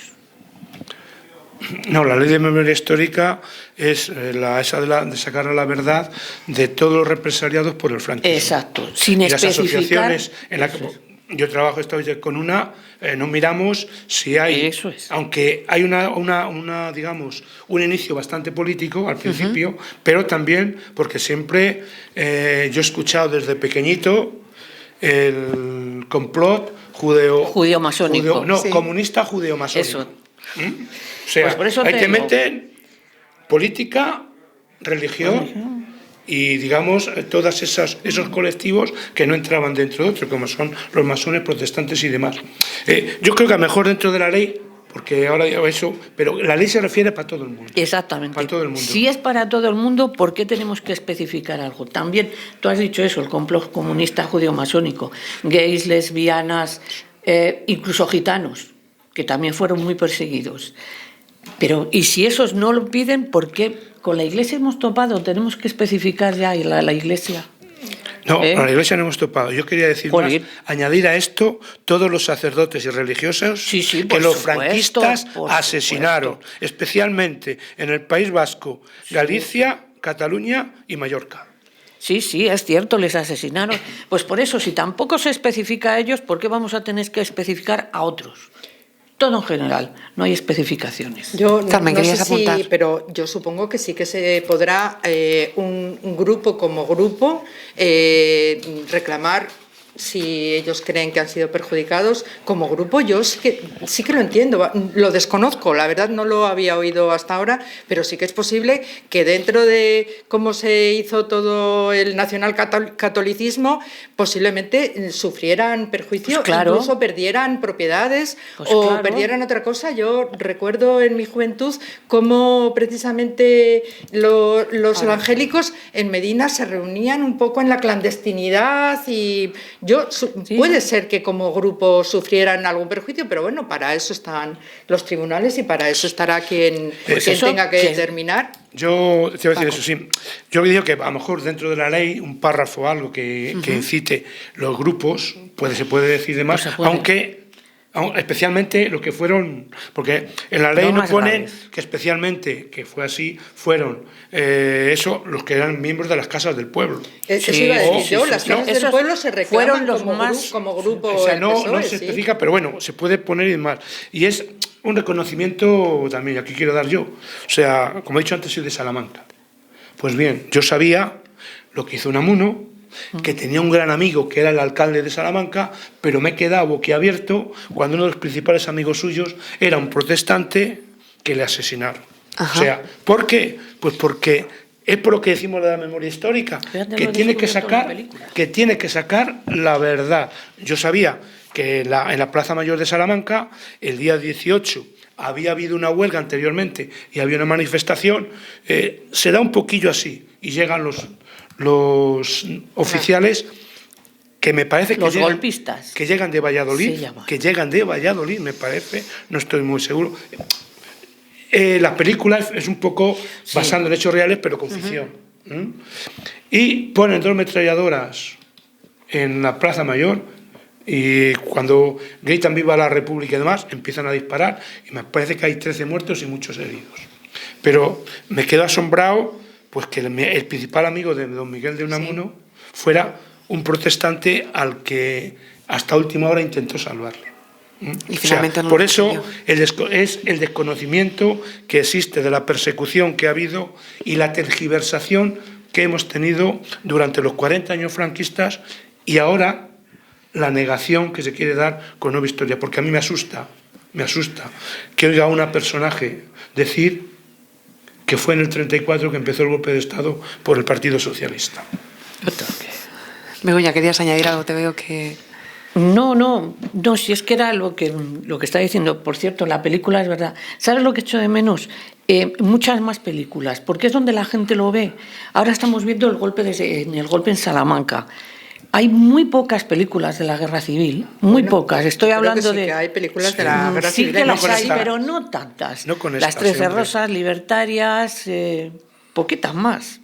No, la ley de memoria histórica es esa de sacar a la verdad de todos los represaliados por el franquismo. Exacto, sin y las especificar. asociaciones en las que yo trabajo esta vez con una, no miramos si hay, Eso es. aunque hay digamos, un inicio bastante político al principio, pero también porque siempre yo he escuchado desde pequeñito el complot judeo-masónico. Sí. Comunista judeo-masónico. Eso. O sea, Pues por eso ahí te meten política, religión y, digamos, todos esos colectivos que no entraban dentro de otro, como son los masones, protestantes y demás. Yo creo que a lo mejor dentro de la ley, porque ahora digo eso, pero la ley se refiere para todo el mundo. Exactamente. Para todo el mundo. Si es para todo el mundo, ¿por qué tenemos que especificar algo? También, tú has dicho eso, el complot comunista judeo-masónico, gays, lesbianas, incluso gitanos, que también fueron muy perseguidos. Pero, y si esos no lo piden, ¿por qué? Con la Iglesia hemos topado, tenemos que especificar ya la Iglesia. No, a la Iglesia no hemos topado. Yo quería decir más, añadir a esto todos los sacerdotes y religiosos que los franquistas asesinaron, especialmente en el País Vasco, Galicia, Cataluña y Mallorca. Sí, es cierto, les asesinaron. Pues por eso, si tampoco se especifica a ellos, ¿por qué vamos a tener que especificar a otros? Todo en general, no hay especificaciones. Yo Carmen, no sé querías apuntar. pero yo supongo que sí que se podrá un grupo como grupo reclamar, si ellos creen que han sido perjudicados como grupo. Yo sí que lo entiendo, lo desconozco, la verdad no lo había oído hasta ahora, pero sí que es posible que dentro de cómo se hizo todo el nacionalcatolicismo posiblemente sufrieran perjuicio, pues claro, incluso perdieran propiedades pues o claro, perdieran otra cosa. Yo recuerdo en mi juventud cómo precisamente los evangélicos en Medina se reunían un poco en la clandestinidad y puede ser que como grupo sufrieran algún perjuicio, pero bueno, para eso están los tribunales y para eso estará quien tenga que determinar. Yo te voy a decir eso, sí. Yo digo que a lo mejor dentro de la ley un párrafo o algo que incite los grupos, se puede decir de más, aunque especialmente lo que fueron, porque en la ley no ponen que especialmente, que fue así, fueron los que eran miembros de las casas del pueblo. Eso iba a decir yo, las casas del pueblo se reclaman como grupo. O sea, no se especifica, pero bueno, se puede poner y demás. Y es un reconocimiento también, aquí quiero dar yo. O sea, como he dicho antes, soy de Salamanca. Pues bien, yo sabía lo que hizo Unamuno, que tenía un gran amigo que era el alcalde de Salamanca, pero me he quedado boquiabierto cuando uno de los principales amigos suyos era un protestante que le asesinaron. Ajá. O sea, ¿por qué? Pues porque es por lo que decimos de la memoria histórica, que tiene que sacar la verdad. Yo sabía que en la Plaza Mayor de Salamanca, el día 18, había habido una huelga anteriormente y había una manifestación, se da un poquillo así, y llegan los oficiales que me parece que golpistas que llegan de Valladolid, me parece, no estoy muy seguro. La película es un poco basando en hechos reales, pero con ficción. Y ponen 2 ametralladoras en la Plaza Mayor y cuando gritan viva la República y demás, empiezan a disparar y me parece que hay 13 muertos y muchos heridos. Pero me quedo asombrado pues que el principal amigo de don Miguel de Unamuno fuera un protestante al que hasta última hora intentó salvarlo. Y finalmente por eso es el desconocimiento que existe de la persecución que ha habido y la tergiversación que hemos tenido durante los 40 años franquistas y ahora la negación que se quiere dar con Nueva Historia, porque a mí me asusta que oiga a una personaje decir que fue en el 34 que empezó el golpe de Estado por el Partido Socialista. Begoña, ¿querías añadir algo? Te veo que... No, si es que era lo que está diciendo. Por cierto, la película es verdad. ¿Sabes lo que echo de menos? Muchas más películas, porque es donde la gente lo ve. Ahora estamos viendo el golpe en Salamanca. Hay muy pocas películas de la Guerra Civil, muy pocas. Estoy hablando que hay películas de la Guerra sí Civil. Que las hay, pero no tantas. No con Las 13 siempre. Rosas, Libertarias, poquitas más.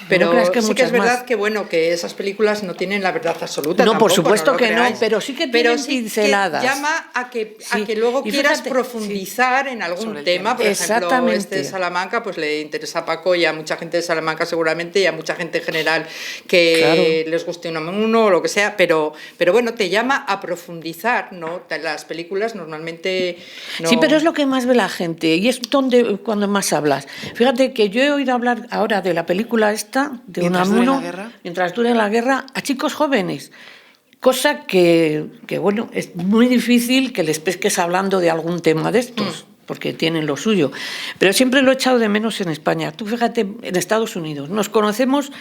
Pero ¿No crees que sí que es muchas verdad más? que bueno, que esas películas no tienen la verdad absoluta. No, tampoco, por supuesto lo que no, creáis. pero sí que Pero tienen sí pinceladas. Que llama a que luego Y quieras fíjate, profundizar en algún Sobre el tema. Por ejemplo, Exactamente. este de Salamanca, pues le interesa a Paco y a mucha gente de Salamanca seguramente, y a mucha gente en general que les guste uno o lo que sea, pero bueno, te llama a profundizar, ¿no? Las películas normalmente no... Sí, pero es lo que más ve la gente y es cuando más hablas. Fíjate que yo he oído hablar ahora de la película esta, de Mientras dure la guerra, a chicos jóvenes. Cosa que bueno, es muy difícil que les pesques hablando de algún tema de estos, porque tienen lo suyo. Pero siempre lo he echado de menos en España. Tú fíjate, en Estados Unidos, nos conocemos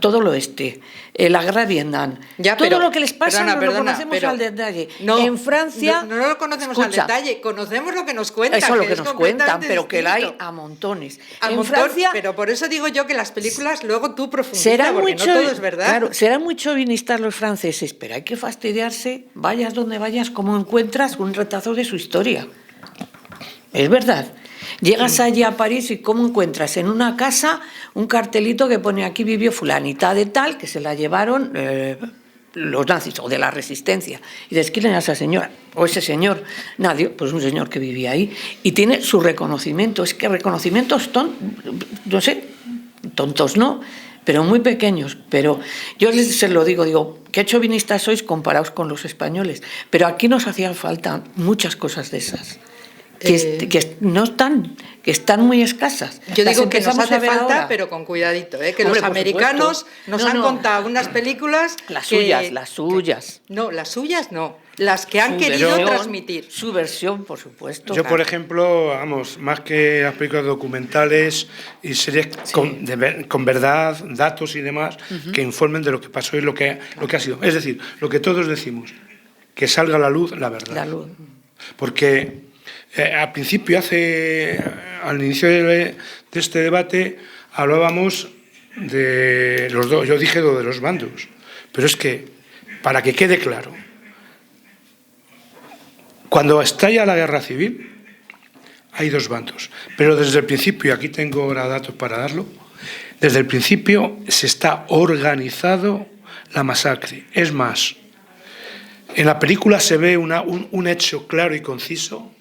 todo el oeste, la guerra de Vietnam, todo lo que les pasa lo conocemos al detalle. No, en Francia... No lo conocemos al detalle, conocemos lo que nos cuentan. Eso es lo que nos cuentan, completamente pero que la hay distinto. a montones. En Francia... Pero por eso digo yo que las películas luego tú profundizas, porque no todo es verdad. Claro, serán muy chauvinistas los franceses, pero hay que fastidiarse, vayas donde vayas, como encuentras un retazo de su historia. Es verdad. Llegas allí a París y ¿cómo encuentras? En una casa un cartelito que pone aquí vivió fulanita de tal, que se la llevaron los nazis o de la resistencia. Y dices, ¿quién era esa señora? O ese señor. Nadie, pues un señor que vivía ahí. Y tiene su reconocimiento. Es que reconocimientos, no sé, tontos no, pero muy pequeños. Pero yo se lo digo, qué chauvinistas sois comparados con los españoles. Pero aquí nos hacían falta muchas cosas de esas. Que no están, que están muy escasas. Yo digo que nos hace falta, ahora. pero con cuidadito, que Hombre, los americanos nos han contado unas películas... Las suyas. No, las suyas no, las que han querido transmitir. Su versión, por supuesto. Yo, por ejemplo, más que las películas documentales y series con verdad, datos y demás, que informen de lo que pasó y lo que ha sido. Es decir, lo que todos decimos, que salga a la luz la verdad. La luz. Porque... al principio, al inicio de este debate, hablábamos de los dos. Yo dije lo de los bandos, pero es que, para que quede claro, cuando estalla la guerra civil, hay dos bandos. Pero desde el principio, y aquí tengo ahora datos para darlo, desde el principio se está organizado la masacre. Es más, en la película se ve un hecho claro y conciso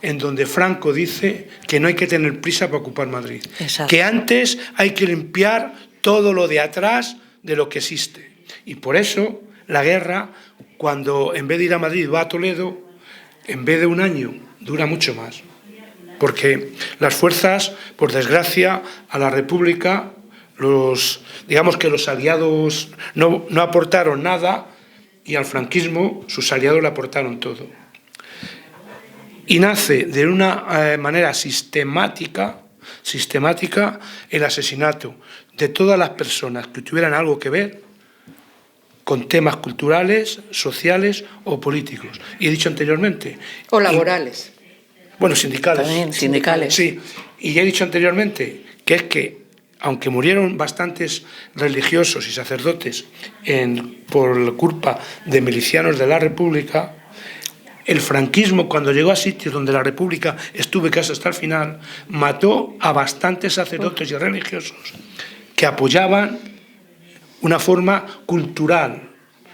en donde Franco dice que no hay que tener prisa para ocupar Madrid. Exacto. Que antes hay que limpiar todo lo de atrás de lo que existe. Y por eso la guerra, cuando en vez de ir a Madrid va a Toledo, en vez de un año, dura mucho más. Porque las fuerzas, por desgracia, a la República, digamos que los aliados no aportaron nada, y al franquismo sus aliados le aportaron todo. Y nace de una manera sistemática el asesinato de todas las personas que tuvieran algo que ver con temas culturales, sociales o políticos. Y he dicho anteriormente... O laborales. Bueno, sindicales. También, sindicales. Sí, y ya he dicho anteriormente que es que, aunque murieron bastantes religiosos y sacerdotes por culpa de milicianos de la República, el franquismo, cuando llegó a sitios donde la República estuvo casi hasta el final, mató a bastantes sacerdotes y religiosos que apoyaban una forma cultural,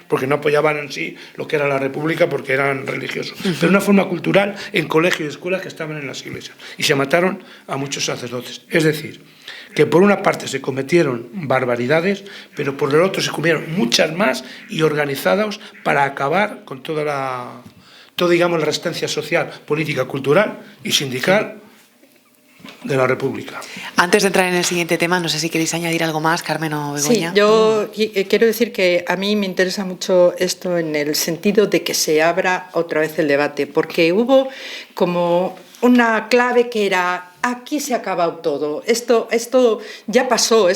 porque no apoyaban en sí lo que era la República porque eran religiosos, pero una forma cultural en colegios y escuelas que estaban en las iglesias. Y se mataron a muchos sacerdotes. Es decir, que por una parte se cometieron barbaridades, pero por el otro se cometieron muchas más y organizadas para acabar con toda, digamos, la resistencia social, política, cultural y sindical de la República. Antes de entrar en el siguiente tema, no sé si queréis añadir algo más, Carmen o Begoña. Sí, yo quiero decir que a mí me interesa mucho esto en el sentido de que se abra otra vez el debate, porque hubo como una clave que era: aquí se ha acabado todo, esto ya pasó,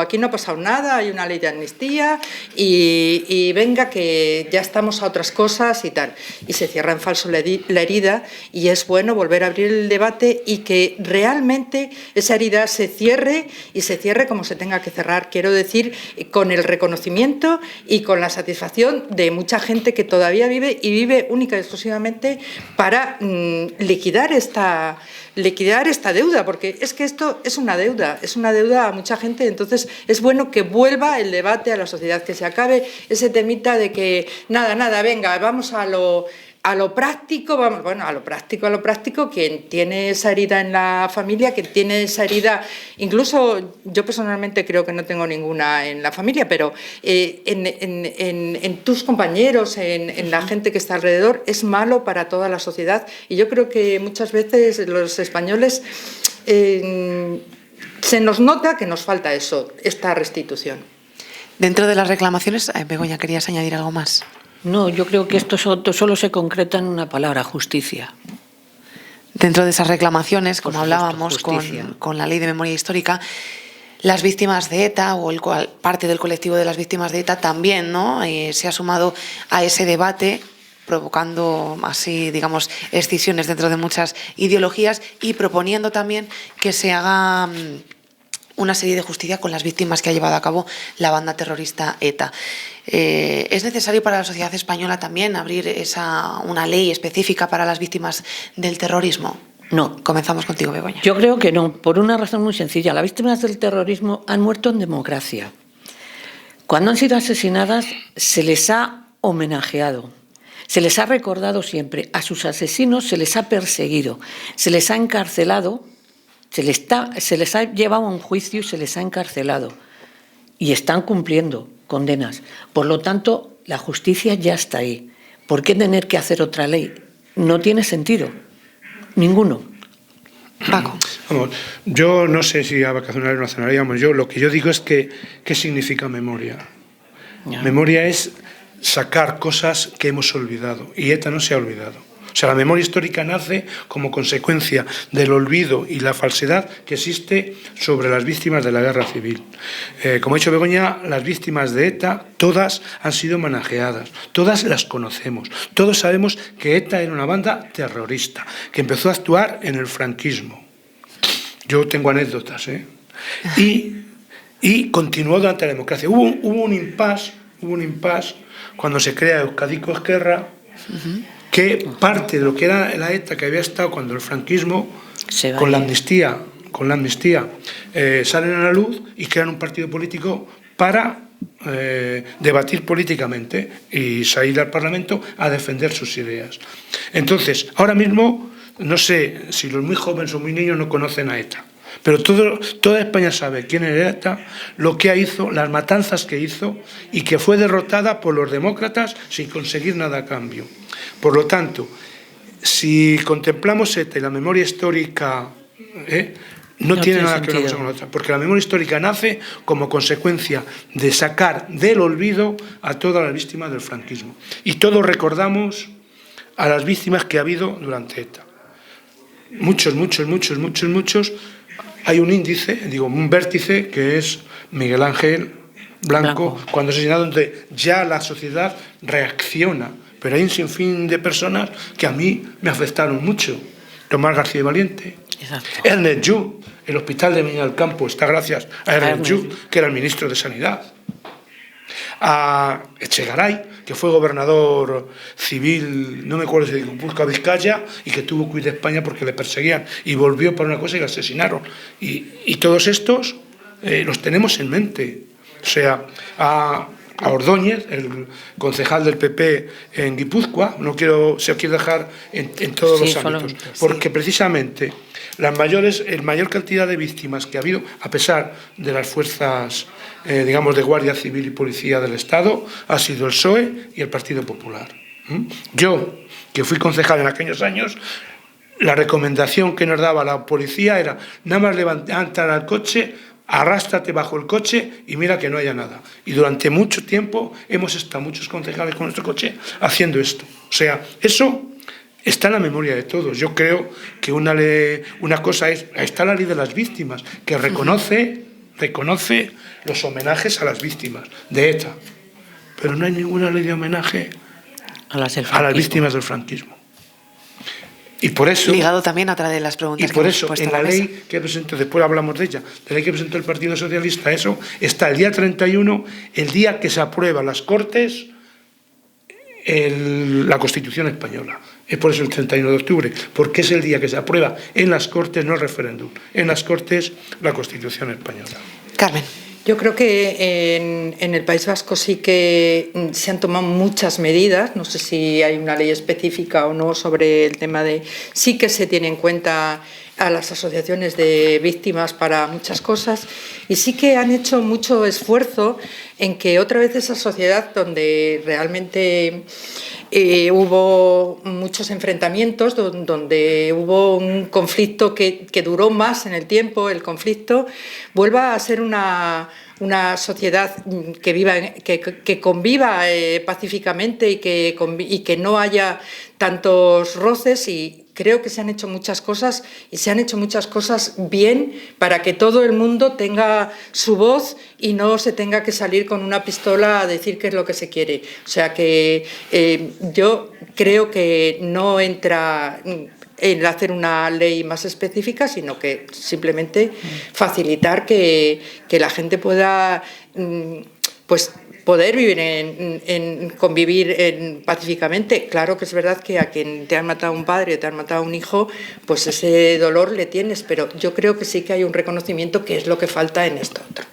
aquí no ha pasado nada, hay una ley de amnistía y venga que ya estamos a otras cosas y tal. Y se cierra en falso la herida, y es bueno volver a abrir el debate y que realmente esa herida se cierre, y se cierre como se tenga que cerrar. Quiero decir, con el reconocimiento y con la satisfacción de mucha gente que todavía vive, y vive única y exclusivamente para liquidar esta deuda, porque es que esto es una deuda a mucha gente. Entonces es bueno que vuelva el debate a la sociedad, que se acabe ese temita de que nada, venga, vamos a lo práctico, a lo práctico, quien tiene esa herida en la familia, quien tiene esa herida, incluso yo personalmente creo que no tengo ninguna en la familia, pero en tus compañeros, en la gente que está alrededor, es malo para toda la sociedad. Y yo creo que muchas veces los españoles se nos nota que nos falta eso, esta restitución. Dentro de las reclamaciones, Begoña, ¿querías añadir algo más? No, yo creo que esto solo se concreta en una palabra: justicia. Dentro de esas reclamaciones, como Por supuesto, hablábamos justicia. con la Ley de Memoria Histórica, las víctimas de ETA o parte del colectivo de las víctimas de ETA también, ¿no? Se ha sumado a ese debate, provocando así, digamos, escisiones dentro de muchas ideologías y proponiendo también que se haga una serie de justicia con las víctimas que ha llevado a cabo la banda terrorista ETA. ¿Es necesario para la sociedad española también abrir una ley específica para las víctimas del terrorismo? No. Comenzamos contigo, Begoña. Yo creo que no, por una razón muy sencilla. Las víctimas del terrorismo han muerto en democracia. Cuando han sido asesinadas se les ha homenajeado, se les ha recordado siempre. A sus asesinos se les ha perseguido, se les ha encarcelado, se les ha llevado a un juicio y se les ha encarcelado. Y están cumpliendo condenas. Por lo tanto, la justicia ya está ahí. ¿Por qué tener que hacer otra ley? No tiene sentido. Ninguno. Paco. Vamos, yo no sé si a vacacionar o nacionalidad, lo que yo digo es que ¿qué significa memoria? Ya. Memoria es sacar cosas que hemos olvidado, y ETA no se ha olvidado. O sea, la memoria histórica nace como consecuencia del olvido y la falsedad que existe sobre las víctimas de la guerra civil. Como ha dicho Begoña, las víctimas de ETA, todas han sido homenajeadas, todas las conocemos, todos sabemos que ETA era una banda terrorista, que empezó a actuar en el franquismo. Yo tengo anécdotas, y continuó durante la democracia. Hubo un impasse cuando se crea Euskadiko Ezkerra, que parte de lo que era la ETA, que había estado cuando el franquismo, con la amnistía, salen a la luz y crean un partido político para debatir políticamente y salir al Parlamento a defender sus ideas. Entonces, ahora mismo, no sé si los muy jóvenes o muy niños no conocen a ETA, pero toda España sabe quién era ETA, lo que hizo, las matanzas que hizo, y que fue derrotada por los demócratas sin conseguir nada a cambio. Por lo tanto, si contemplamos ETA y la memoria histórica, no tiene nada que ver una cosa con la otra, porque la memoria histórica nace como consecuencia de sacar del olvido a todas las víctimas del franquismo. Y todos recordamos a las víctimas que ha habido durante ETA. Muchos. Hay un un vértice, que es Miguel Ángel Blanco, cuando es asesinado, donde ya la sociedad reacciona. Pero hay un sinfín de personas que a mí me afectaron mucho. Tomás García Valiente, Exacto. Ernest Llull, el hospital de Medina del Campo está gracias a Ernest Llull, que era el ministro de Sanidad. A Echegaray, que fue gobernador civil, no me acuerdo si de Guipúzcoa o Vizcaya, y que tuvo que huir de España porque le perseguían, y volvió para una cosa y le asesinaron. Y todos estos los tenemos en mente. O sea, a Ordóñez, el concejal del PP en Guipúzcoa, se quiere dejar en todos los ámbitos, porque precisamente la mayor cantidad de víctimas que ha habido, a pesar de las fuerzas, de Guardia Civil y Policía del Estado, ha sido el PSOE y el Partido Popular. Yo, que fui concejal en aquellos años, la recomendación que nos daba la policía era nada más levantar al coche, arrástrate bajo el coche y mira que no haya nada. Y durante mucho tiempo hemos estado muchos concejales con nuestro coche haciendo esto. O sea, eso está en la memoria de todos. Yo creo que una cosa es, está la ley de las víctimas, que reconoce los homenajes a las víctimas de ETA, pero no hay ninguna ley de homenaje a las víctimas del franquismo. Y por eso, ligado también a otra de las preguntas y por que hemos eso puesto en la ley que presentó, después hablamos de ella, la ley que presentó el Partido Socialista, eso está el día 31, el día que se aprueba en las Cortes la Constitución española. Es por eso el 31 de octubre, porque es el día que se aprueba en las Cortes, no el referéndum, en las Cortes la Constitución española. Carmen. Yo creo que en el País Vasco sí que se han tomado muchas medidas, no sé si hay una ley específica o no sobre el tema de... Sí que se tiene en cuenta a las asociaciones de víctimas para muchas cosas y sí que han hecho mucho esfuerzo en que otra vez esa sociedad donde realmente hubo muchos enfrentamientos, donde hubo un conflicto que duró más en el tiempo, el conflicto, vuelva a ser una sociedad que conviva pacíficamente y que no haya tantos roces, y creo que se han hecho muchas cosas y se han hecho muchas cosas bien para que todo el mundo tenga su voz y no se tenga que salir con una pistola a decir qué es lo que se quiere. O sea que yo creo que no entra en hacer una ley más específica, sino que simplemente facilitar que la gente pueda poder vivir convivir pacíficamente. Claro que es verdad que a quien te han matado un padre o te han matado un hijo, pues ese dolor le tienes, pero yo creo que sí que hay un reconocimiento que es lo que falta en esto otro.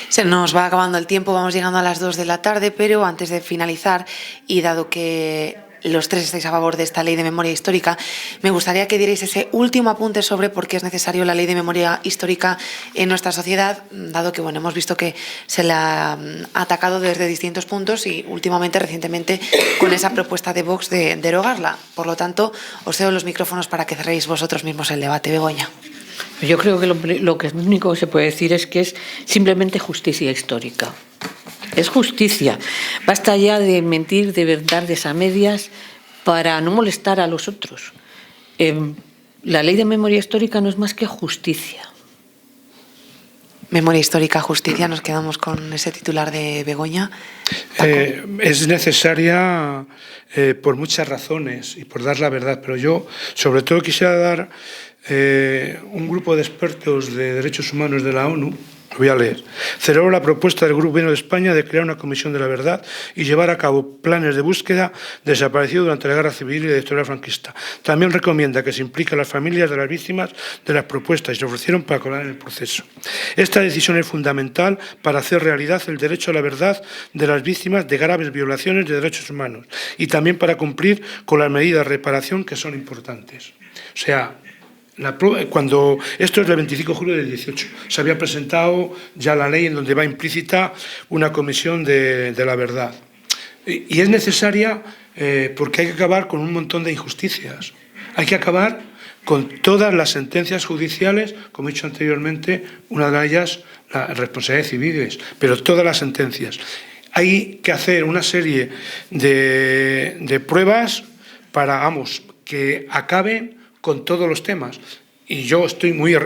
Se nos va acabando el tiempo, vamos llegando a las 2 de la tarde, pero antes de finalizar, y dado que los tres estáis a favor de esta ley de memoria histórica, me gustaría que dierais ese último apunte sobre por qué es necesario la ley de memoria histórica en nuestra sociedad, dado que hemos visto que se la ha atacado desde distintos puntos y últimamente, recientemente, con esa propuesta de Vox de derogarla. Por lo tanto, os cedo los micrófonos para que cerréis vosotros mismos el debate. Begoña. Yo creo que lo único que se puede decir es que es simplemente justicia histórica. Es justicia. Basta ya de mentir, de verdades a medias para no molestar a los otros. La ley de memoria histórica no es más que justicia. Memoria histórica, justicia, nos quedamos con ese titular de Begoña. Es necesaria por muchas razones y por dar la verdad, pero yo sobre todo quisiera dar un grupo de expertos de derechos humanos de la ONU. Lo voy a leer. Celebró la propuesta del Gobierno de España de crear una comisión de la verdad y llevar a cabo planes de búsqueda de desaparecidos durante la Guerra Civil y la dictadura franquista. También recomienda que se impliquen las familias de las víctimas de las propuestas y se ofrecieron para colaborar en el proceso. Esta decisión es fundamental para hacer realidad el derecho a la verdad de las víctimas de graves violaciones de derechos humanos y también para cumplir con las medidas de reparación que son importantes. O sea, cuando esto es del 25 de julio del 18, se había presentado ya la ley en donde va implícita una comisión de la verdad. Y es necesaria porque hay que acabar con un montón de injusticias. Hay que acabar con todas las sentencias judiciales, como he dicho anteriormente, una de ellas las responsabilidades civiles, pero todas las sentencias. Hay que hacer una serie de pruebas para, que acaben con todos los temas. Y yo estoy muy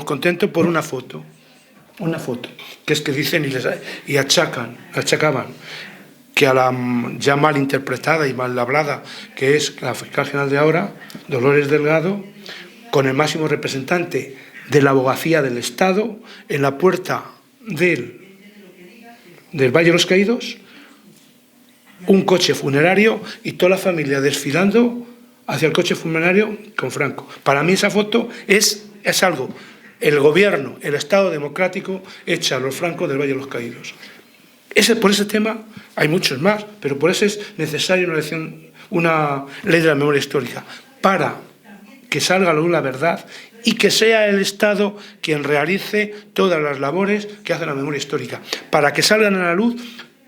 contento por una foto, que es que dicen y achacaban que a la ya mal interpretada y mal hablada, que es la fiscal general de ahora, Dolores Delgado, con el máximo representante de la abogacía del Estado, en la puerta del Valle de los Caídos, un coche funerario y toda la familia desfilando hacia el coche funerario con Franco. Para mí esa foto es algo, el gobierno, el Estado democrático echa a los francos del Valle de los Caídos. Por ese tema hay muchos más, pero por eso es necesaria una ley de la memoria histórica, para que salga a la luz la verdad y que sea el Estado quien realice todas las labores que hace la memoria histórica, para que salgan a la luz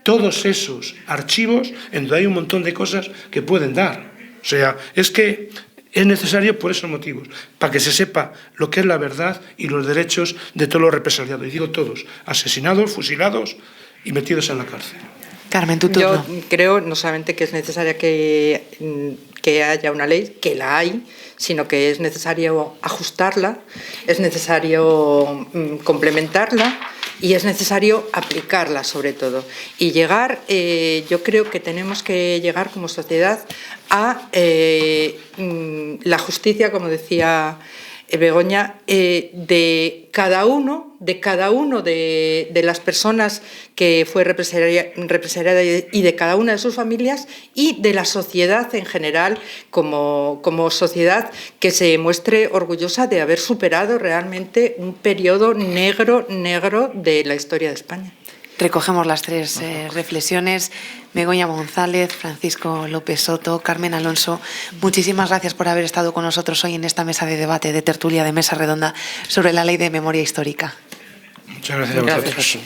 todos esos archivos en donde hay un montón de cosas que pueden dar. O sea, es que Es necesario por esos motivos, para que se sepa lo que es la verdad y los derechos de todos los represaliados. Y digo todos, asesinados, fusilados y metidos en la cárcel. Carmen, tu turno. Yo creo no solamente que es necesaria que haya una ley, que la hay, sino que es necesario ajustarla, es necesario complementarla y es necesario aplicarla sobre todo. Y llegar, yo creo que tenemos que llegar como sociedad a la justicia, como decía Begoña, de cada uno de las personas que fue represaliada y de cada una de sus familias y de la sociedad en general como sociedad que se muestre orgullosa de haber superado realmente un periodo negro de la historia de España. Recogemos las tres reflexiones. Begoña González, Francisco López Soto, Carmen Alonso, muchísimas gracias por haber estado con nosotros hoy en esta mesa de debate, de tertulia, de mesa redonda sobre la Ley de Memoria Histórica. Muchas gracias a vosotros.